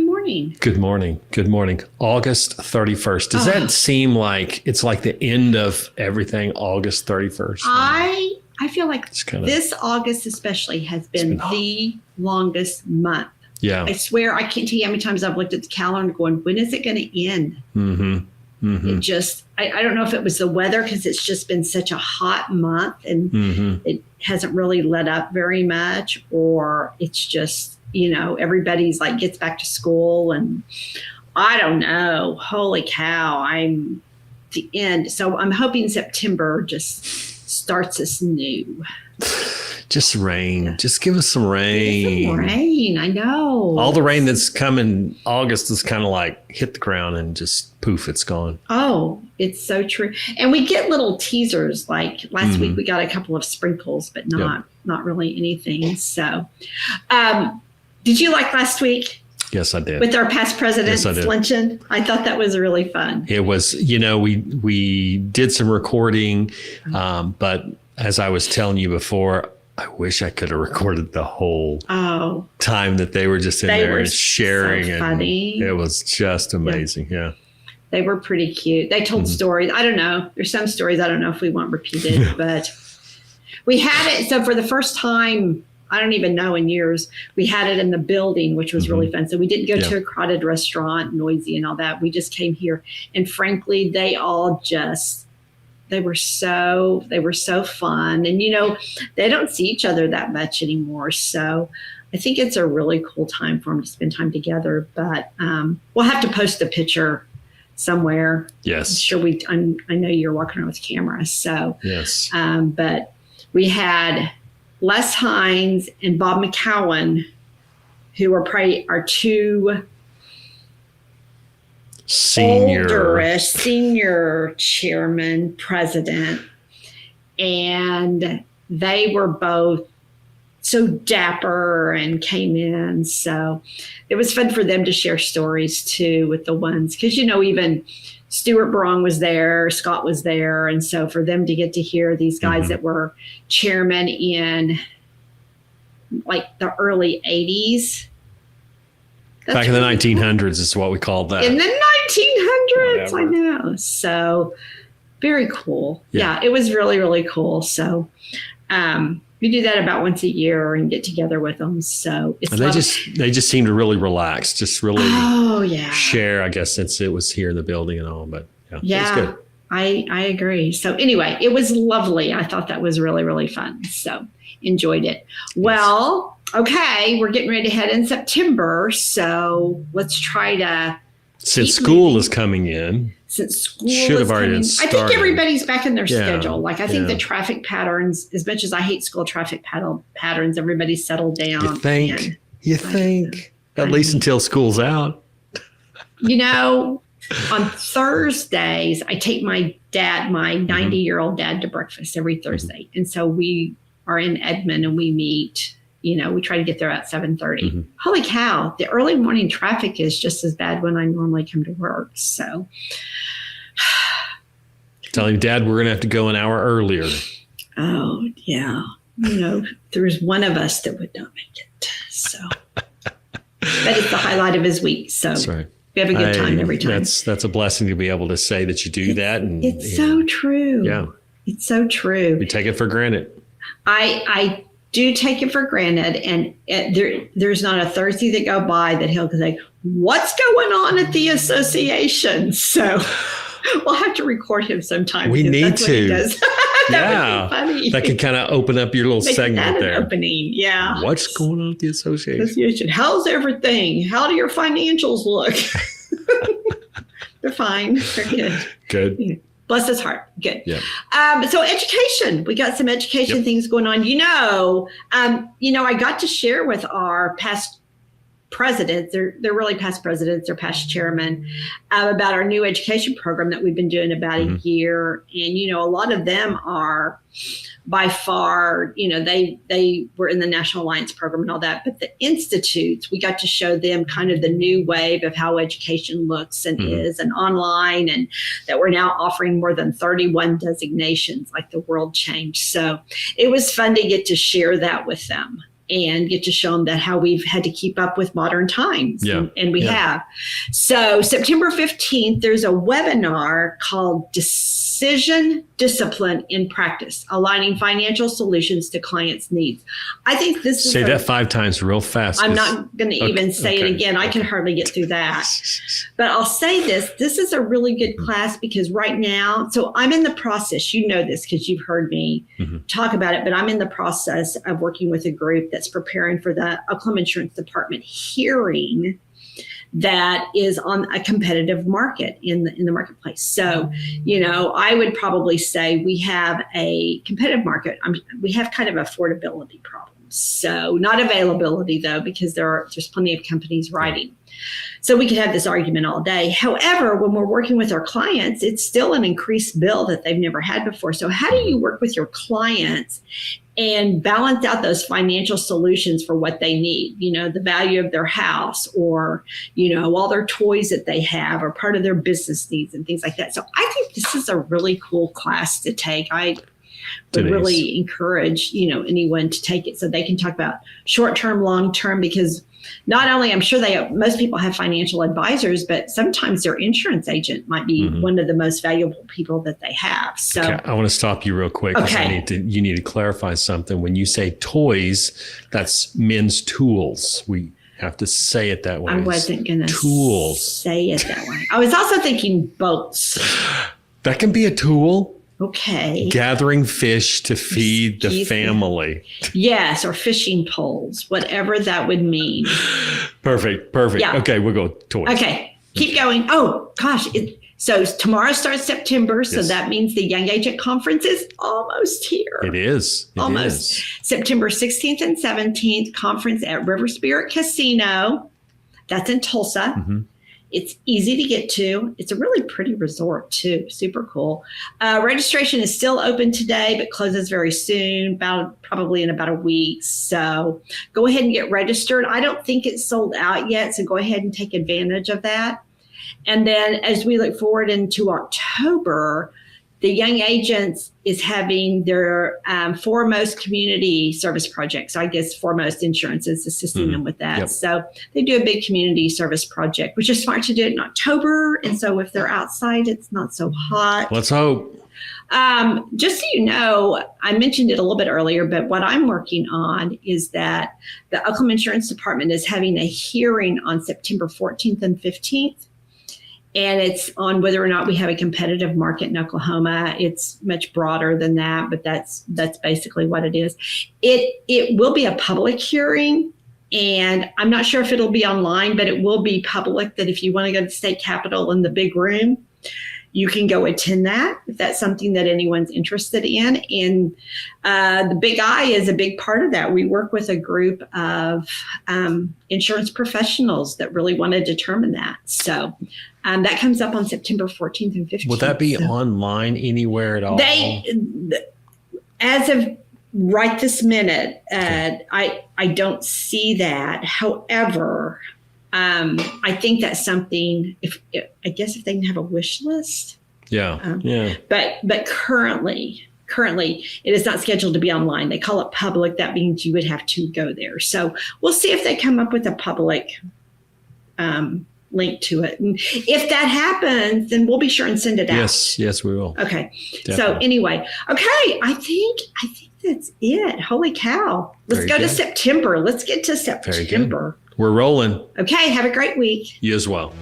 Monday morning. Good morning. Good morning. August 31st. Does that seem like it's like the end of everything, August 31st? I feel like this August especially has been the longest month. Yeah. I swear I can't tell you how many times I've looked at the calendar going, when is it going to end? Mm-hmm. Mm-hmm. It just, I don't know if it was the weather because it's just been such a hot month and it hasn't really let up very much, or it's just, everybody's like gets back to school and I don't know. Holy cow. I'm the end. So I'm hoping September just starts us new. Just rain. Yeah. Just give us some rain. Some rain. I know. All the rain that's come in August is kind of like hit the ground and just poof, it's gone. Oh, it's so true. And we get little teasers. Like last week, we got a couple of sprinkles, but not really anything. So, did you like last week? Yes, I did. With our past president's luncheon. I thought that was really fun. It was, we did some recording, but as I was telling you before, I wish I could have recorded the whole time that they were just in there and sharing. So funny. And it was just amazing. Yeah. They were pretty cute. They told stories. I don't know. There's some stories I don't know if we want repeated, but we had it. So for the first time, I don't even know in years, we had it in the building, which was really fun. So we didn't go to a crowded restaurant, noisy and all that. We just came here. And frankly, they were so fun. And, they don't see each other that much anymore. So I think it's a really cool time for them to spend time together. But we'll have to post a picture somewhere. Yes. I'm sure I know you're walking around with cameras. So, yes. But we had Les Hines and Bob McCowan, who are probably our two senior chairman, president, and they were both so dapper and came in. So it was fun for them to share stories too with the ones, because even Stuart Barong was there, Scott was there, and so for them to get to hear these guys that were chairmen in like the early 80s. Back in the 1900s is what we called that. In the 1900s, I know. So very cool. Yeah, it was really, really cool. So we do that about once a year and get together with them. So it's they just seem to really relax, just really share, I guess, since it was here in the building and all. But yeah. It's good. I agree. So anyway, it was lovely. I thought that was really, really fun. So enjoyed it. Well, okay, we're getting ready to head in September. So let's try to. Since school is coming in. Since school should have already started. I think everybody's back in their schedule. Like I think the traffic patterns, as much as I hate school traffic patterns, everybody's settled down. You think? At least until school's out. On Thursdays, I take my 90-year-old dad to breakfast every Thursday. And so we are in Edmond and we meet, we try to get there at 7:30. Holy cow. The early morning traffic is just as bad when I normally come to work. So. Tell him, Dad, we're going to have to go an hour earlier. Oh, yeah. There's one of us that would not make it. So. That is the highlight of his week. So. That's right. We have a good time every time. That's a blessing to be able to say that you do that. And it's so true. Yeah. It's so true. We take it for granted. I do take it for granted. And there's not a Thursday that go by that he'll say, what's going on at the association? So we'll have to record him sometime. We need to. That would be funny. That could kind of open up your little segment there. Opening, yeah. What's going on at the association? How's everything? How do your financials look? They're fine. They're good. Good. Yeah. Bless his heart. Good. Yeah. So education. We got some education things going on. I got to share with our past presidents, they're really past presidents, they're past chairmen, about our new education program that we've been doing about a year. And, a lot of them are by far, they were in the National Alliance program and all that. But the institutes, we got to show them kind of the new wave of how education looks and is and online, and that we're now offering more than 31 designations, like the world changed. So it was fun to get to share that with them. and get to show them that how we've had to keep up with modern times. Yeah. And we have. So September 15th, there's a webinar called Decision Discipline in Practice, Aligning Financial Solutions to Clients' Needs. I think this is Say that 5 times real fast. I'm not going to even say it again. I can hardly get through that. But I'll say this is a really good class because right now, so I'm in the process, you know this because you've heard me talk about it, but I'm in the process of working with a group that's preparing for the Oklahoma Insurance Department hearing that is on a competitive market in the marketplace. So, I would probably say we have a competitive market. We have kind of affordability problems. So not availability though, because there's plenty of companies writing. So we could have this argument all day. However, when we're working with our clients, it's still an increased bill that they've never had before. So how do you work with your clients and balance out those financial solutions for what they need? The value of their house or, all their toys that they have or part of their business needs and things like that. So I think this is a really cool class to take. I would really encourage, anyone to take it so they can talk about short-term, long-term, because not only I'm sure most people have financial advisors, but sometimes their insurance agent might be one of the most valuable people that they have. So okay, I want to stop you real quick. Okay. You need to clarify something. When you say toys, that's men's tools. We have to say it that way. I wasn't going to say it that way. I was also thinking boats. That can be a tool. Okay. Gathering fish to feed the family. Yes, or fishing poles, whatever that would mean. Perfect. Yeah. Okay, we'll go toys. Okay, keep going. Oh, gosh. So tomorrow starts September, so Yes. that means the Young Agent Conference is almost here. It is. Almost. September 16th and 17th, conference at River Spirit Casino. That's in Tulsa. Mm-hmm. It's easy to get to. It's a really pretty resort, too. Super cool. Registration is still open today, but closes very soon, probably in about a week. So go ahead and get registered. I don't think it's sold out yet, so go ahead and take advantage of that. And then as we look forward into October, the Young Agents is having their Foremost Community Service Project. So I guess Foremost Insurance is assisting them with that. Yep. So they do a big community service project, which is smart to do it in October. And so if they're outside, it's not so hot. Let's hope. Just so you know, I mentioned it a little bit earlier, but what I'm working on is that the Oklahoma Insurance Department is having a hearing on September 14th and 15th. And it's on whether or not we have a competitive market in Oklahoma. It's much broader than that, but that's basically what it is. It will be a public hearing, and I'm not sure if it'll be online, but it will be public, that if you want to go to the state capitol in the big room, you can go attend that if that's something that anyone's interested in. And the Big I is a big part of that. We work with a group of insurance professionals that really want to determine that. So that comes up on September 14th and 15th. Will that be online anywhere at all? As of right this minute, I don't see that. However, I think that's something. I guess if they can have a wish list. Yeah. But currently, it is not scheduled to be online. They call it public. That means you would have to go there. So we'll see if they come up with a public link to it. And if that happens, then we'll be sure and send it out. Yes, we will. Okay. Definitely. So anyway, okay. I think that's it. Holy cow. Let's go to September. Let's get to September. We're rolling. Okay. Have a great week. You as well.